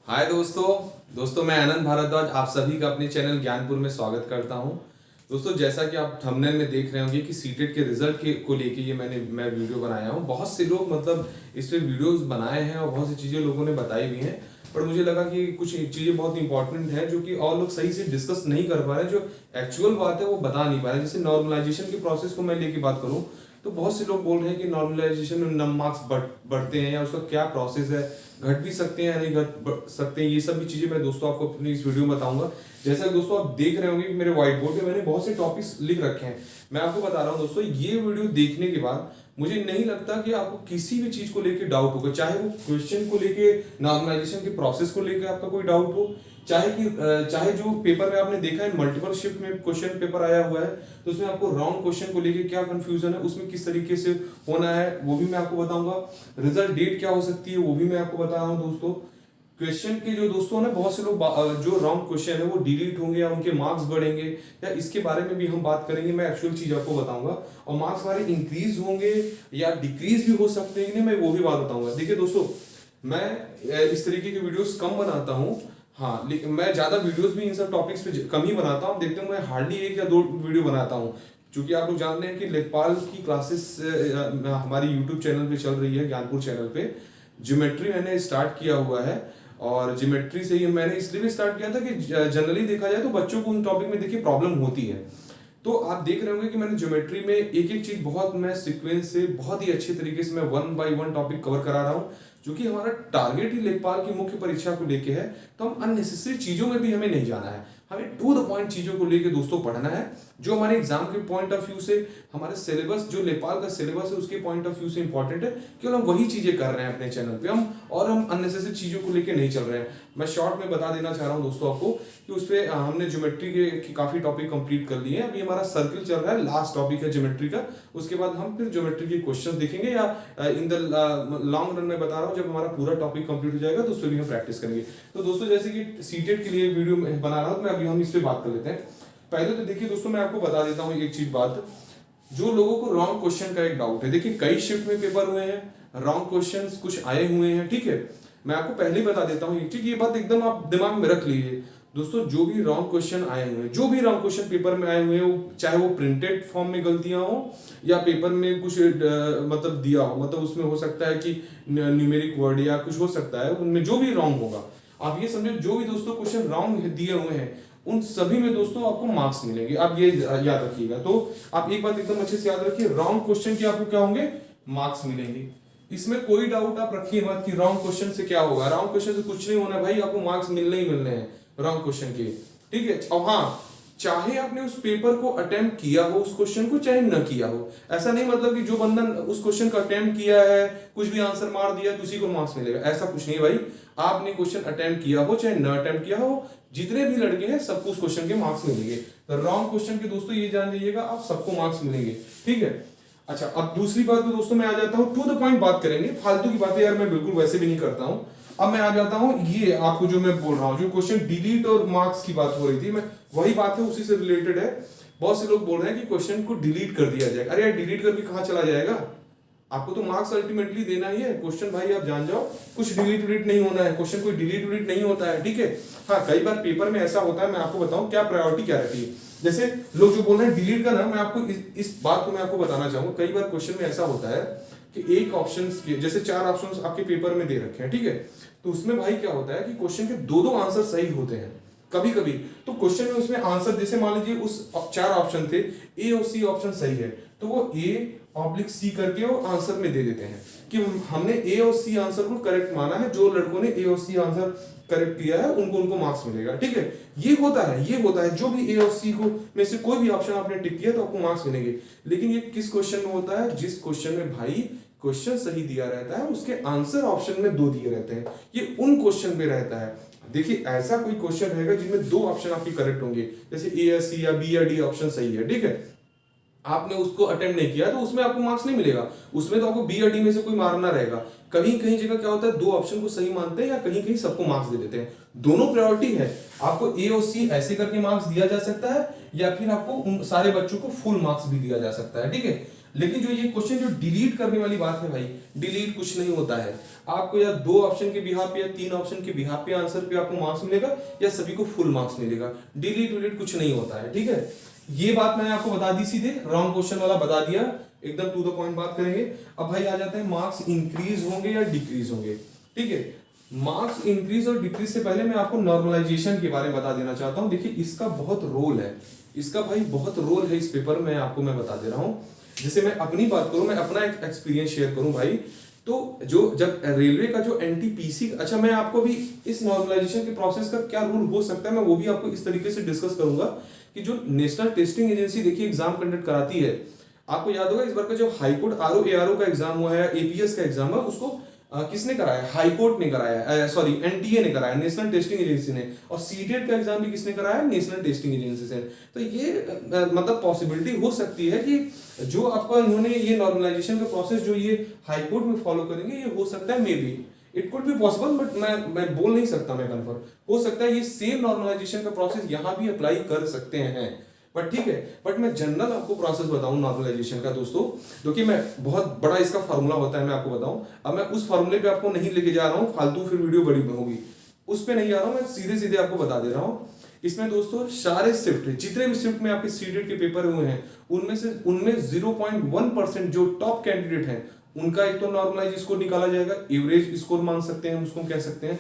हाय दोस्तों मैं आनंद भारद्वाज आप सभी का अपने चैनल ज्ञानपुर में स्वागत करता हूं। दोस्तों जैसा कि आप थंबनेल में देख रहे होंगे कि सीटेट के रिजल्ट को लेके ये मैं वीडियो बनाया हूं। बहुत से लोग मतलब इस पे वीडियोस बनाए हैं और बहुत सी चीज़ें लोगों ने बताई भी हैं, पर मुझे लगा कि कुछ चीज़ें बहुत इंपॉर्टेंट हैं जो कि और लोग सही से डिस्कस नहीं कर पा रहे हैं। जो एक्चुअल बात है वो बता नहीं पा रहे हैं। जैसे नॉर्मलाइजेशन के प्रोसेस को मैं लेके बात करूँ तो बहुत से लोग बोल रहे हैं कि नॉर्मलाइजेशन में मार्क्स बढ़ते हैं या उसका क्या प्रोसेस है, घट भी सकते हैं या नहीं घट सकते हैं। ये सब भी चीजें मैं दोस्तों आपको अपनी इस वीडियो में बताऊंगा। जैसा कि दोस्तों आप देख रहे होंगे कि मेरे व्हाइट बोर्ड पे मैंने बहुत से टॉपिक्स लिख रखे हैं। मैं आपको बता रहा हूँ दोस्तों, ये वीडियो देखने के बाद मुझे नहीं लगता कि आपको किसी भी चीज को लेके डाउट होगा, चाहे वो क्वेश्चन को लेके, नॉर्मलाइजेशन के प्रोसेस को लेके आपका कोई डाउट हो, चाहे जो पेपर में आपने देखा है मल्टीपल शिफ्ट में क्वेश्चन पेपर आया हुआ है तो उसमें आपको रॉन्ग क्वेश्चन को लेके क्या कंफ्यूजन है, उसमें किस तरीके से होना है वो भी मैं आपको बताऊंगा। रिजल्ट डेट क्या हो सकती है वो भी मैं आपको बता रहा हूं दोस्तों। क्वेश्चन के जो दोस्तों ने बहुत से लोग जो रॉन्ग क्वेश्चन है वो डिलीट होंगे या उनके मार्क्स बढ़ेंगे या इसके बारे में भी हम बात करेंगे। मैं एक्चुअल चीज आपको बताऊंगा और मार्क्स हमारे इंक्रीज होंगे या डिक्रीज भी हो सकते हैं, मैं वो भी बात बताऊंगा। देखिए दोस्तों, मैं इस तरीके की वीडियोस कम बनाता हूँ, हाँ, लेकिन मैं ज्यादा वीडियोस भी इन सब टॉपिक्स पे कम ही बनाता हूँ। देखते हैं मैं हार्डली 1 या 2 वीडियो बनाता हूँ, क्योंकि आप लोग जानते हैं कि लेखपाल की क्लासेस हमारी यूट्यूब चैनल पे चल रही है, ज्ञानपुर चैनल पे। ज्योमेट्री मैंने स्टार्ट किया हुआ है और ज्योमेट्री से ही मैंने इसलिए भी स्टार्ट किया था कि जनरली देखा जाए तो बच्चों को उन टॉपिक में देखिए प्रॉब्लम होती है। तो आप देख रहे होंगे कि मैंने ज्योमेट्री में एक एक चीज बहुत मैं सीक्वेंस से बहुत ही अच्छे तरीके से मैं 1 बाय 1 टॉपिक कवर करा रहा हूँ, क्योंकि हमारा टारगेट ही लेखपाल की मुख्य परीक्षा को लेके है। तो हम अननेसेसरी चीजों में भी हमें नहीं जाना है, हमें टू द पॉइंट चीजों को लेके दोस्तों पढ़ना है, जो हमारे एग्जाम के पॉइंट ऑफ व्यू से, हमारे सिलेबस जो लेखपाल का सिलेबस है उसके पॉइंट ऑफ व्यू से इंपॉर्टेंट है। केवल हम वही चीजें कर रहे हैं अपने चैनल पे, हम अननेसेसरी चीजों को लेके नहीं चल रहे हैं। मैं शॉर्ट में बता देना चाह रहा हूँ दोस्तों आपको कि उसपे हमने ज्योमेट्री के काफी टॉपिक कंप्लीट कर लिए हैं। अभी हमारा सर्किल चल रहा है, लास्ट टॉपिक है ज्योमेट्री का। उसके बाद हम फिर ज्योमेट्री के क्वेश्चंस देखेंगे या इन द लॉन्ग रन में बता रहा हूँ जब हमारा पूरा टॉपिक कंप्लीट हो जाएगा तो उस पर भी हम प्रैक्टिस करेंगे। तो दोस्तों जैसे कि सीटेट के लिए वीडियो बना रहा हूँ मैं, अभी हम इस पर बात कर लेते हैं। पहले तो देखिए दोस्तों, मैं आपको बता देता हूँ एक चीज बात, जो लोगों को रॉन्ग क्वेश्चन का एक डाउट है। देखिए कई शिफ्ट में पेपर हुए हैं, रॉन्ग क्वेश्चंस कुछ आए हुए हैं, ठीक है। मैं आपको पहले ही बता देता हूँ एक चीज, ये बात एकदम आप दिमाग में रख लीजिए दोस्तों। जो भी रॉन्ग क्वेश्चन आए हुए हैं, जो भी रॉन्ग क्वेश्चन पेपर में आए हुए हैं, चाहे वो प्रिंटेड फॉर्म में गलतियां हो या पेपर में कुछ मतलब दिया हो, मतलब उसमें हो सकता है कि न्यूमेरिक वर्ड या कुछ हो सकता है, उनमें जो भी रॉन्ग होगा, आप ये समझो जो भी दोस्तों क्वेश्चन रॉन्ग दिए हुए हैं उन सभी में दोस्तों आपको मार्क्स मिलेंगे। आप ये याद रखिएगा। तो आप एक बात एकदम अच्छे से याद रखिए, रॉन्ग क्वेश्चन के आपको क्या होंगे, मार्क्स मिलेंगे। इसमें कोई डाउट आप रखिए मत कि रॉन्ग क्वेश्चन से क्या होगा। रॉन्ग क्वेश्चन से कुछ नहीं होना भाई, आपको मार्क्स मिलने ही मिलने हैं रॉन्ग क्वेश्चन के, ठीक है। और हाँ, चाहे आपने उस पेपर को अटेम्प्ट किया हो उस क्वेश्चन को, चाहे न किया हो, ऐसा नहीं मतलब कि जो बंदा उस क्वेश्चन का अटेम्प्ट किया है, कुछ भी आंसर मार दिया तो उसी को मार्क्स मिलेगा, ऐसा कुछ नहीं भाई। आपने क्वेश्चन अटेम्प्ट किया हो चाहे न अटेम्प्ट किया हो, जितने भी लड़के हैं सबको उस क्वेश्चन के मार्क्स मिलेंगे। तो रॉन्ग क्वेश्चन के दोस्तों ये जान लीजिएगा, आप सबको मार्क्स मिलेंगे, ठीक है। अच्छा, अब दूसरी बात तो दोस्तों मैं आ जाता हूँ, टू द पॉइंट बात करेंगे। फालतू की बातें यार मैं बिल्कुल वैसे भी नहीं करता हूँ। अब मैं आ जाता हूँ, ये आपको जो मैं बोल रहा हूँ, जो क्वेश्चन डिलीट और मार्क्स की बात हो रही थी, मैं वही बात है उसी से रिलेटेड है। बहुत से लोग बोल रहे हैं कि क्वेश्चन को डिलीट कर दिया जाएगा। अरे यार, डिलीट करके कहाँ चला जाएगा, आपको तो मार्क्स अल्टीमेटली देना ही है। क्वेश्चन भाई आप जान जाओ, कुछ डिलीट विलीट नहीं होना है, क्वेश्चन कोई डिलीट विलीट नहीं होता है, ठीक है। हाँ, कई बार पेपर में ऐसा होता है, मैं आपको बताऊं क्या प्रायोरिटी क्या रहती है। जैसे लोग जो बोल रहे हैं डिलीट करना, मैं आपको इस बात को मैं आपको बताना चाहूंगा। कई बार क्वेश्चन में ऐसा होता है कि एक ऑप्शन के जैसे 4 ऑप्शन आपके पेपर में दे रखे हैं, ठीक है। तो उसमें भाई क्या होता है कि क्वेश्चन के 2 आंसर सही होते हैं कभी कभी। तो क्वेश्चन में उसमें आंसर, जैसे मान लीजिए उस 4 ऑप्शन थे, ए और सी ऑप्शन सही है, तो वो ए ऑब्लिक सी करके वो आंसर में दे देते हैं कि हमने ए और सी आंसर को करेक्ट माना है। जो लड़कों ने ए और सी आंसर करेक्ट किया है उनको मार्क्स मिलेगा, ठीक है। ये होता है जो भी ए और सी को में से कोई भी ऑप्शन आपने टिक किया तो आपको मार्क्स मिलेंगे। लेकिन ये किस क्वेश्चन में होता है, जिस क्वेश्चन में भाई क्वेश्चन सही दिया रहता है उसके आंसर ऑप्शन में 2 दिए रहते हैं, ये उन क्वेश्चन में रहता है। देखिए ऐसा कोई क्वेश्चन रहेगा जिनमें 2 ऑप्शन आपके करेक्ट होंगे, जैसे ए या सी या बी या डी ऑप्शन सही है, ठीक है। आपने उसको अटेम्प्ट नहीं किया तो उसमें आपको मार्क्स नहीं मिलेगा, उसमें तो आपको बी या डी में से कोई मारना रहेगा। कहीं कहीं जगह क्या होता है, 2 ऑप्शन को सही मानते हैं या कहीं कहीं सबको मार्क्स दे देते हैं। दोनों प्रायोरिटी है, आपको ए और सी ऐसे करके मार्क्स दिया जा सकता है या फिर आपको उन सारे बच्चों को फुल मार्क्स भी दिया जा सकता है, ठीक है। लेकिन जो ये क्वेश्चन जो डिलीट करने वाली बात है भाई, डिलीट कुछ नहीं होता है। आपको या 2 ऑप्शन के बिहाफ पे या 3 ऑप्शन के बिहाफ पे आंसर पे आपको मार्क्स मिलेगा या सभी को फुल मार्क्स मिलेगा। डिलीट विलीट कुछ नहीं होता है, ठीक है। ये बात मैंने आपको बता दी, सीधे रॉन्ग क्वेश्चन वाला बता दिया, एकदम टू द पॉइंट बात करेंगे। अब भाई आ जाते हैं मार्क्स इंक्रीज होंगे या डिक्रीज होंगे, ठीक है। मार्क्स इंक्रीज और डिक्रीज से पहले मैं आपको नॉर्मलाइजेशन के बारे में बता देना चाहता हूं। देखिए इसका बहुत रोल है, इसका भाई बहुत रोल है इस पेपर में, आपको मैं बता दे रहा हूं। जैसे मैं अपनी बात करूं, मैं अपना एक एक्सपीरियंस शेयर करूं भाई, तो जो जब रेलवे का जो एनटीपीसी, अच्छा मैं आपको भी इस नॉर्मलाइजेशन के प्रोसेस का क्या रूल हो सकता है मैं वो भी आपको इस तरीके से डिस्कस करूंगा कि जो नेशनल टेस्टिंग एजेंसी देखिए एग्जाम कंडक्ट कराती है, आपको याद होगा इस बार का जो हाईकोर्ट आरओ एआरओ का एग्जाम हुआ है, एपीएस का एग्जाम है, उसको किसने कराया? हाई कोर्ट ने कराया, सॉरी एनटीए ने कराया, नेशनल टेस्टिंग एजेंसी ने। और सीटेट का एग्जाम भी किसने कराया? नेशनल टेस्टिंग एजेंसी से। तो ये मतलब पॉसिबिलिटी हो सकती है कि जो आपका इन्होंने ये नॉर्मलाइजेशन का प्रोसेस जो ये हाई कोर्ट में फॉलो करेंगे, ये हो सकता है may be, it could be possible, but मैं बोल नहीं सकता, मैं कंफर्म हो सकता है ये सेम नॉर्मलाइजेशन का प्रोसेस यहाँ भी अप्लाई कर सकते हैं, बट ठीक है। बट मैं जनरल आपको प्रोसेस बताऊं नॉर्मलाइजेशन का दोस्तों, क्योंकि मैं बहुत बड़ा इसका फार्मूला होता है, मैं आपको बताऊं। अब मैं उस फार्मूले पे आपको नहीं लेके जा रहा हूं, फालतू फिर वीडियो बड़ी होगी, उस पे नहीं जा रहा हूं, मैं सीधे सीधे आपको बता दे रहा हूं। इसमें दोस्तों सारे शिफ्ट, जितने भी शिफ्ट में आपके सीटेट के पेपर हुए हैं, उनमें 0.1% जो टॉप कैंडिडेट हैं उनका एक तो नॉर्मलाइज स्कोर निकाला जाएगा, एवरेज स्कोर मान सकते हैं उसको, कह सकते हैं।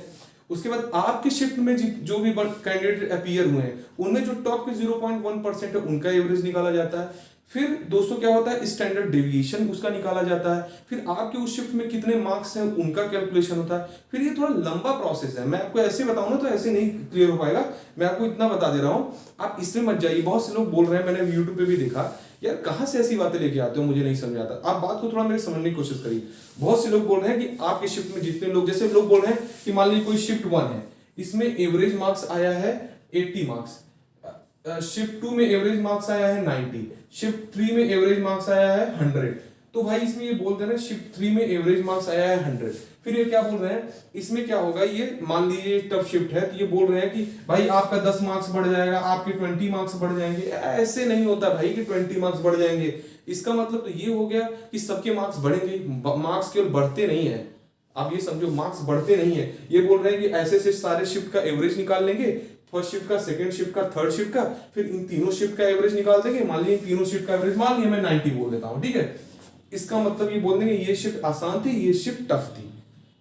उसके बाद आपके शिफ्ट में जो भी कैंडिडेट अपीयर हुए हैं उनमें जो टॉप के 0.1% है उनका एवरेज निकाला जाता है। फिर दोस्तों क्या होता है, स्टैंडर्ड डेविएशन उसका निकाला जाता है। फिर आपके उस शिफ्ट में कितने मार्क्स हैं उनका कैलकुलेशन होता है। फिर ये थोड़ा लंबा प्रोसेस है, मैं आपको ऐसे बताऊं ना तो ऐसे नहीं क्लियर हो पाएगा, मैं आपको इतना बता दे रहा हूं, आप इसमें मत जाइए। बहुत से लोग बोल रहे हैं, मैंने यूट्यूब पे भी देखा, यार कहां से ऐसी बातें लेके आते हो, मुझे नहीं समझ आता। आप बात को थोड़ा मेरे समझने की कोशिश करिए। बहुत से लोग बोल रहे हैं कि आपके शिफ्ट में जितने लोग, जैसे लोग बोल रहे हैं कि मान लीजिए कोई शिफ्ट 1 है, इसमें एवरेज मार्क्स आया है 80 मार्क्स, शिफ्ट 2 में एवरेज मार्क्स आया है 90, शिफ्ट 3 में एवरेज मार्क्स आया है 100। तो भाई इसमें ये बोलते हैं शिफ्ट 3 में एवरेज मार्क्स आया है 100, फिर ये क्या बोल रहे हैं, इसमें क्या होगा, ये मान लीजिए टफ शिफ्ट है तो ये बोल रहे हैं कि भाई आपका 10 मार्क्स बढ़ जाएगा, आपके 20 मार्क्स बढ़ जाएंगे। ऐसे नहीं होता भाई कि 20 मार्क्स बढ़ जाएंगे। इसका मतलब तो ये हो गया कि सबके मार्क्स बढ़ेंगे, मार्क्स केवल बढ़ते नहीं है, आप ये समझो मार्क्स बढ़ते नहीं है। ये बोल रहे हैं कि ऐसे से सारे शिफ्ट का एवरेज निकाल लेंगे, फर्स्ट शिफ्ट का, सेकंड शिफ्ट का, थर्ड शिफ्ट का, फिर इन तीनों शिफ्ट का एवरेज निकाल देंगे। मान लीजिए तीनों शिफ्ट का एवरेज मान लिया मैं 90 बोल देता हूं, ठीक है। इसका मतलब ये बोल देंगे ये शिफ्ट आसान थी, ये शिफ्ट टफ थी,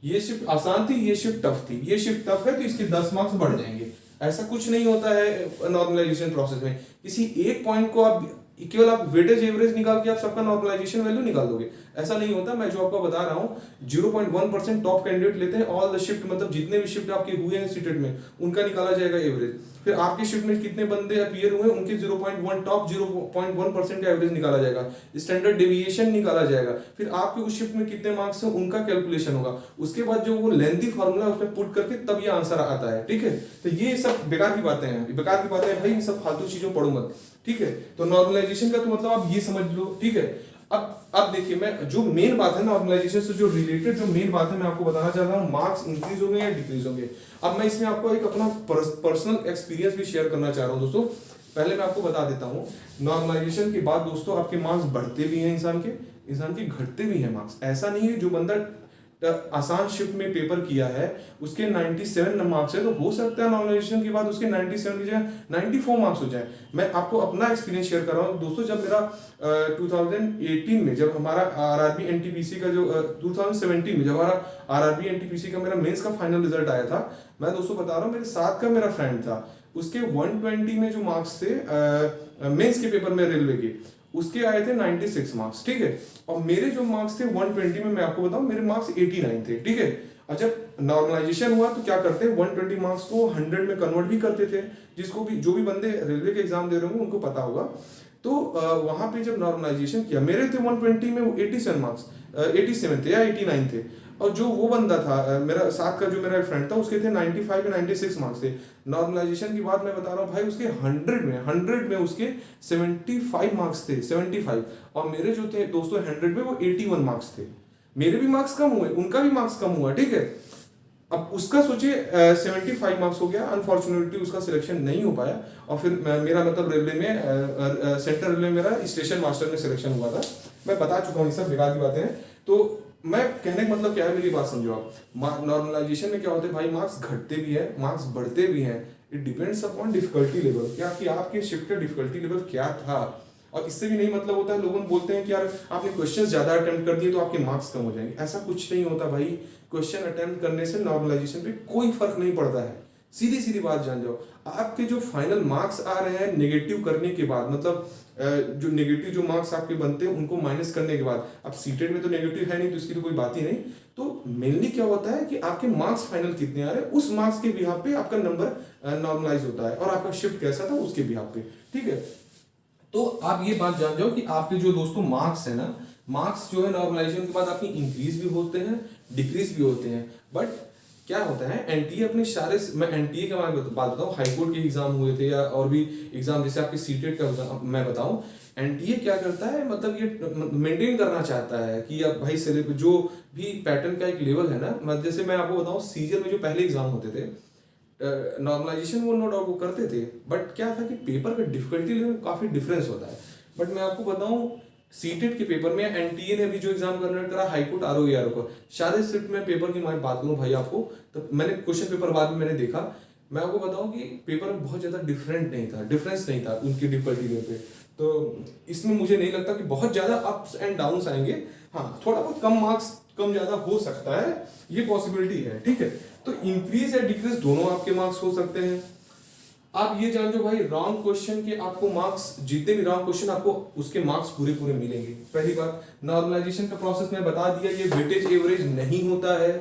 ये शिफ्ट आसान थी, ये शिफ्ट टफ थी, ये शिफ्ट टफ है तो इसके 10 मार्क्स बढ़ जाएंगे। ऐसा कुछ नहीं होता है नॉर्मलाइजेशन प्रोसेस में। किसी एक पॉइंट को आप केवल आप वेटेज एवरेज निकाल के आप सबका नॉर्मलाइजेशन वैल्यू निकाल दोगे, ऐसा नहीं होता। मैं जो आपको बता रहा हूं 0.1% टॉप कैंडिडेट लेते हैं, ऑल द शिफ्ट मतलब जितने भी शिफ्ट आपके हुए हैं सीटेट में उनका निकाला जाएगा एवरेज। फिर आपके शिफ्ट में कितने बंदे अपीयर हुए उनके 0.1 टॉप 0.1% का एवरेज निकाला जाएगा, स्टैंडर्ड डेविएशन निकाला जाएगा। फिर आपके उस शिफ्ट में कितने मार्क्स हैं उनका कैलकुलेशन होगा। उसके बाद जो वो लेंथी फॉर्मूला उसमें पुट करके तब ये आंसर आता है, ठीक है। तो ये सब बेकार की बातें हैं, बेकार की बातें हैं भाई, इन सब फालतू चीजों पढ़ो मत, ठीक है। तो नॉर्मलाइजेशन का तो मतलब आप ये समझ लो, ठीक है। अब देखिए मैं जो मेन बात है नॉर्मलाइजेशन से जो रिलेटेड जो मेन बात है मैं आपको बताना चाह रहा हूँ, मार्क्स इंक्रीज होंगे या डिक्रीज होंगे। अब मैं इसमें आपको एक अपना पर्सनल एक्सपीरियंस भी शेयर करना चाह रहा हूँ दोस्तों। पहले मैं आपको बता देता हूँ, नॉर्मलाइजेशन के बाद दोस्तों आपके मार्क्स बढ़ते भी हैं, इंसान के घटते भी हैं मार्क्स। ऐसा नहीं है जो बंदा आसान शिफ्ट में पेपर किया है उसके 97 मार्क्स है तो हो सकता है नॉर्मलाइजेशन के बाद उसके 97 की जगह 94 मार्क्स हो जाए। मैं आपको अपना एक्सपीरियंस शेयर कर रहा हूँ दोस्तों। जब मेरा 2018 में जब हमारा आरआरबी एनटीपीसी का जो 2017 में जब हमारा आरआरबी एनटीपीसी का मेरा मेंस का फाइनल रिजल्ट आया था, मैं दोस्तों बता रहा हूँ मेरे साथ का मेरा फ्रेंड था, उसके 120 में जो मार्क्स थे मेंस के पेपर में रेलवे के, उसके आए थे 96 मार्क्स, ठीक है। और मेरे जो मार्क्स थे 120 में, मैं आपको बताऊं मेरे मार्क्स 89 थे, ठीक है। और जब नॉर्मलाइजेशन हुआ तो क्या करते हैं 120 मार्क्स को 100 में कन्वर्ट भी करते थे, जिसको भी जो भी बंदे रेलवे के एग्जाम दे रहे होंगे उनको पता होगा। तो वहां पे जब नॉर्मलाइजेशन किया मेरे थे 120 में वो 87 मार्क्स 87 थे या 89 थे। और जो वो बंदा था मेरा साथ का जो मेरा फ्रेंड था उसके थे 95 या 96 मार्क्स थे। नॉर्मलाइजेशन की बात मैं बता रहा हूँ भाई, उसके 100 में उसके 75 मार्क्स थे, 75। और मेरे जो थे दोस्तों 100 में वो 81 मार्क्स थे। मेरे भी मार्क्स कम हुए, उनका भी मार्क्स कम हुआ, ठीक है। अब उसका सोचिए 75 मार्क्स हो गया, अनफॉर्चुनेटली उसका सिलेक्शन नहीं हो पाया। और फिर मेरा मतलब रेलवे में सेंट्रल रेलवे मेरा स्टेशन मास्टर में सिलेक्शन हुआ था। मैं बता चुका हूँ, ये सब बेकार की बातें हैं। तो मैं कहने का मतलब क्या है, मेरी बात समझो आप। नॉर्मलाइजेशन में क्या होता है भाई, मार्क्स घटते भी है, मार्क्स बढ़ते भी हैं। It depends upon difficulty level, क्या कि आपके शिफ्ट का डिफिकल्टी लेवल क्या था। और इससे भी नहीं मतलब होता है, लोग बोलते हैं कि यार आपने क्वेश्चन ज्यादा अटेम्प्ट कर दिए तो आपके मार्क्स कम हो जाएंगे। ऐसा कुछ नहीं होता भाई। क्वेश्चन अटेम्प्ट करने से नॉर्मलाइजेशन पे कोई फर्क नहीं पड़ता है। सीधी सीधी बात जान जाओ, आपके जो फाइनल मार्क्स आ रहे हैं नेगेटिव करने के बाद, मतलब जो नेगेटिव जो मार्क्स आपके बनते हैं उनको माइनस करने के बाद, अब सीटेड में तो नेगेटिव है नहीं तो इसकी तो कोई बात ही नहीं। तो मेनली क्या होता है कि आपके मार्क्स फाइनल कितने आ रहे हैं, उस मार्क्स के बिहाफ पे आपका नंबर नॉर्मलाइज होता है, और आपका शिफ्ट कैसा था उसके बिहाफ पे। ठीक है, तो आप ये बात जान जाओ कि आपके जो दोस्तों मार्क्स है ना, मार्क्स जो है नॉर्मलाइजेशन के बाद आपकी इंक्रीज भी होते हैं, डिक्रीज भी होते हैं। बट क्या होता है, एनटीए अपने सारे, मैं एनटीए का बात बताऊं, हाईकोर्ट के एग्जाम हुए थे या और भी एग्जाम जैसे आपके सीटेट का एग्जाम मैं बताऊं, एनटीए क्या करता है, मतलब ये मेंटेन करना चाहता है कि अब भाई सिलेबस जो भी पैटर्न का एक लेवल है ना, जैसे मैं आपको बताऊं सीजन में जो पहले एग्जाम होते थे नॉर्मलाइजेशन वो नो डाउट वो करते थे, बट क्या था कि पेपर का डिफिकल्टी लेवल काफी डिफरेंस होता है। बट मैं आपको बताऊं सीटेट के पेपर में, एनटीए ने अभी जो एग्जाम कंडक्ट करा हाईकोर्ट आरओ को, शायद सिर्फ मैं पेपर की मैं बात करूं भाई आपको, तो मैंने क्वेश्चन पेपर बाद में मैंने देखा, मैं आपको बताऊं कि पेपर में बहुत ज्यादा डिफरेंस नहीं था उनकी डिफिकल्टी लेवल पे। तो इसमें मुझे नहीं लगता कि बहुत ज्यादा अप्स एंड डाउन्स आएंगे। हाँ, थोड़ा बहुत कम मार्क्स कम ज्यादा हो सकता है, ये पॉसिबिलिटी है। ठीक है, तो इंक्रीज या डिक्रीज दोनों आपके मार्क्स हो सकते हैं। आप ये जान जो भाई रॉन्ग क्वेश्चन के आपको मार्क्स, जितने भी रॉन्ग क्वेश्चन आपको उसके मार्क्स पूरे पूरे मिलेंगे। पहली बात, नॉर्मलाइजेशन का प्रोसेस मैं बता दिया, ये वेटेज एवरेज नहीं होता है,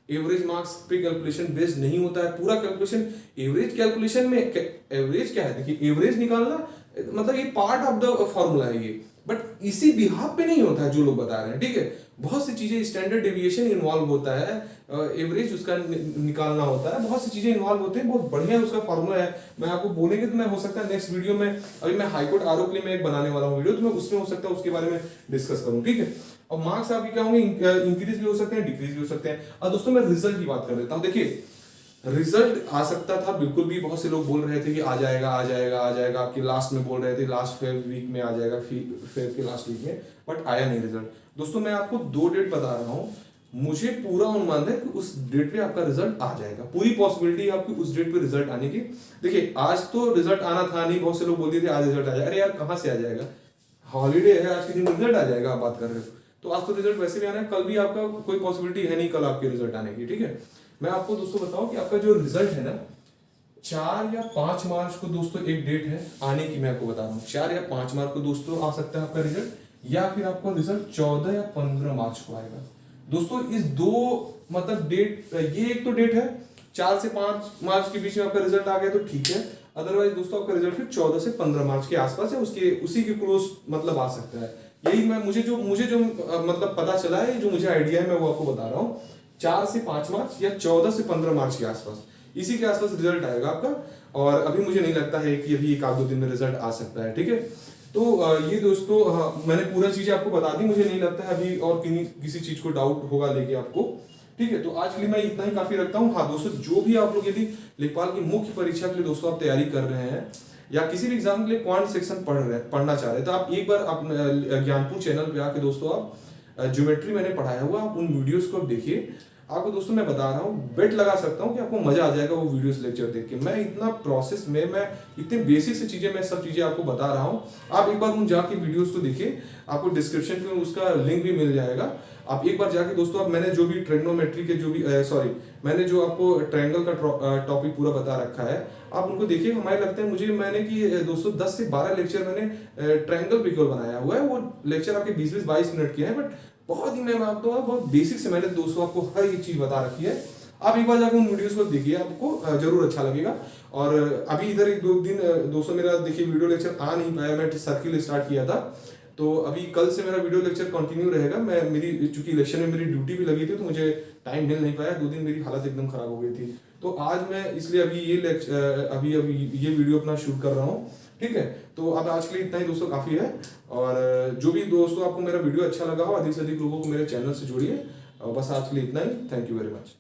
एवरेज मार्क्स पे कैलकुलेशन बेस्ड नहीं होता है। पूरा कैलकुलेशन एवरेज कैलकुलेशन में, एवरेज क्या है देखिए, एवरेज निकालना मतलब ये पार्ट ऑफ द फॉर्मूला है ये, बट इसी बिहाफ पे नहीं होता है जो लोग बता रहे हैं। ठीक है, बहुत सी चीजें, स्टैंडर्ड डेविएशन इन्वॉल्व होता है, एवरेज उसका निकालना होता है, बहुत सी चीजें इन्वॉल्व होते हैं, बहुत बढ़िया उसका फॉर्मूला है। मैं आपको बोलेंगे तो मैं हो सकता है नेक्स्ट वीडियो में, अभी मैं हाईकोर्ट आरओ के लिए मैं एक बनाने वाला हूँ वीडियो, तो मैं उसमें हो सकता है उसके बारे में डिस्कस करूँ। ठीक है, और मार्क्स आपके क्या होंगे, इंक्रीज भी हो सकते हैं, डिक्रीज भी हो सकते हैं। और दोस्तों मैं रिजल्ट की बात कर देता हूँ। देखिए रिजल्ट आ सकता था बिल्कुल भी, बहुत से लोग बोल रहे थे कि आ जाएगा आ जाएगा आ जाएगा, आपके लास्ट में बोल रहे थे लास्ट फेब वीक में आ जाएगा, फेब के लास्ट वीक में, बट आया नहीं रिजल्ट। दोस्तों मैं आपको 2 डेट बता रहा हूँ, मुझे पूरा अनुमान है कि उस डेट पे आपका रिजल्ट आ जाएगा, पूरी पॉसिबिलिटी है आपकी उस डेट पे रिजल्ट आने की। देखिए आज तो रिजल्ट आना था नहीं, बहुत से लोग बोलते थे आज रिजल्ट आ जाएगा, अरे यार कहाँ से आ जाएगा, हॉलीडे है आज के दिन रिजल्ट आ जाएगा, आप बात कर रहे हो। तो आज तो रिजल्ट वैसे भी आना है, कल भी आपका कोई पॉसिबिलिटी है नहीं कल आपके रिजल्ट आने की। ठीक है, मैं आपको दोस्तों बताऊं कि आपका जो रिजल्ट है ना 4 या 5 मार्च को दोस्तों एक डेट है आने की, मैं आपको बता रहा हूँ 4 या 5 मार्च को दोस्तों आ सकता है आपका रिजल्ट, या फिर आपका रिजल्ट 14 या 15 मार्च को आएगा। दोस्तों इस 2 मतलब डेट, ये एक तो डेट है 4 से 5 मार्च के बीच में आपका रिजल्ट आ गया तो ठीक है, अदरवाइज दोस्तों आपका रिजल्ट फिर 14 से 15 मार्च के आसपास है, उसके उसी के क्लोज मतलब आ सकता है। यही मैं मुझे जो मतलब पता चला है, जो मुझे आइडिया है मैं वो आपको बता रहा हूँ। 4 से 5 मार्च या 14 से 15 मार्च के आसपास, इसी के आसपास रिजल्ट आएगा आपका, और अभी मुझे नहीं लगता है कि अभी 1-2 दिन में रिजल्ट आ सकता है। ठीक है, तो ये दोस्तों मैंने पूरा चीजें आपको बता दी, मुझे नहीं लगता है अभी और किसी चीज को डाउट होगा लेके आपको। ठीक है, तो आज के लिए मैं इतना ही काफी रखता हूँ। हाँ दोस्तों, जो भी आप लोग यदि लेखपाल की मुख्य परीक्षा के लिए दोस्तों आप तैयारी कर रहे हैं या किसी भी एग्जाम के लिए क्वांट सेक्शन पढ़ना चाह रहे हैं, तो आप एक बार अपने ज्ञानपुर चैनल पे आके दोस्तों आप ज्योमेट्री मैंने पढ़ाया हुआ, आप उन वीडियोस को आप देखिए। आपको दोस्तों मैं बता रहा हूँ, बेट लगा सकता हूँ कि आपको मजा आ जाएगा वो वीडियोस लेक्चर देख के। मैं इतना प्रोसेस में, मैं इतने बेसिक से चीजें, मैं सब चीजें आपको बता रहा हूँ। आप एक बार उन जाके वीडियोस को देखिए, आपको डिस्क्रिप्शन में उसका लिंक भी मिल जाएगा। आप एक बार जाके दोस्तों, आप मैंने जो भी ट्रिग्नोमेट्री के जो भी मैंने जो आपको ट्रायंगल का टॉपिक पूरा बता रखा है, आप उनको देखिए। हमारे लगता है मुझे, मैंने कि दोस्तों 10 से 12 लेक्चर मैंने ट्रायंगल पे बनाया हुआ है। वो लेक्चर आपके 20-22 मिनट के हैं, बट बहुत ही, मैं आपको बहुत बेसिक से मैंने दोस्तों आपको हर एक चीज बता रखी है। आप एक बार जाकर उन वीडियोस को देखिए, आपको जरूर अच्छा लगेगा। और अभी इधर 1-2 दिन दोस्तों मेरा देखिए वीडियो लेक्चर आ नहीं पाया, मैं सर्किल स्टार्ट किया था, तो अभी कल से मेरा वीडियो लेक्चर कंटिन्यू रहेगा। मैं मेरी चूंकि इलेक्शन में मेरी ड्यूटी भी लगी थी, तो मुझे टाइम मिल नहीं पाया, 2 दिन मेरी हालत एकदम खराब हो गई थी। तो आज मैं इसलिए अभी ये लेक्चर अभी ये वीडियो अपना शूट कर रहा हूँ। ठीक है, तो अब आज के लिए इतना ही दोस्तों काफी है। और जो भी दोस्तों आपको मेरा वीडियो अच्छा लगा हो, अधिक से अधिक लोगों को मेरे चैनल से जोड़िए। बस आज के लिए इतना ही, थैंक यू वेरी मच।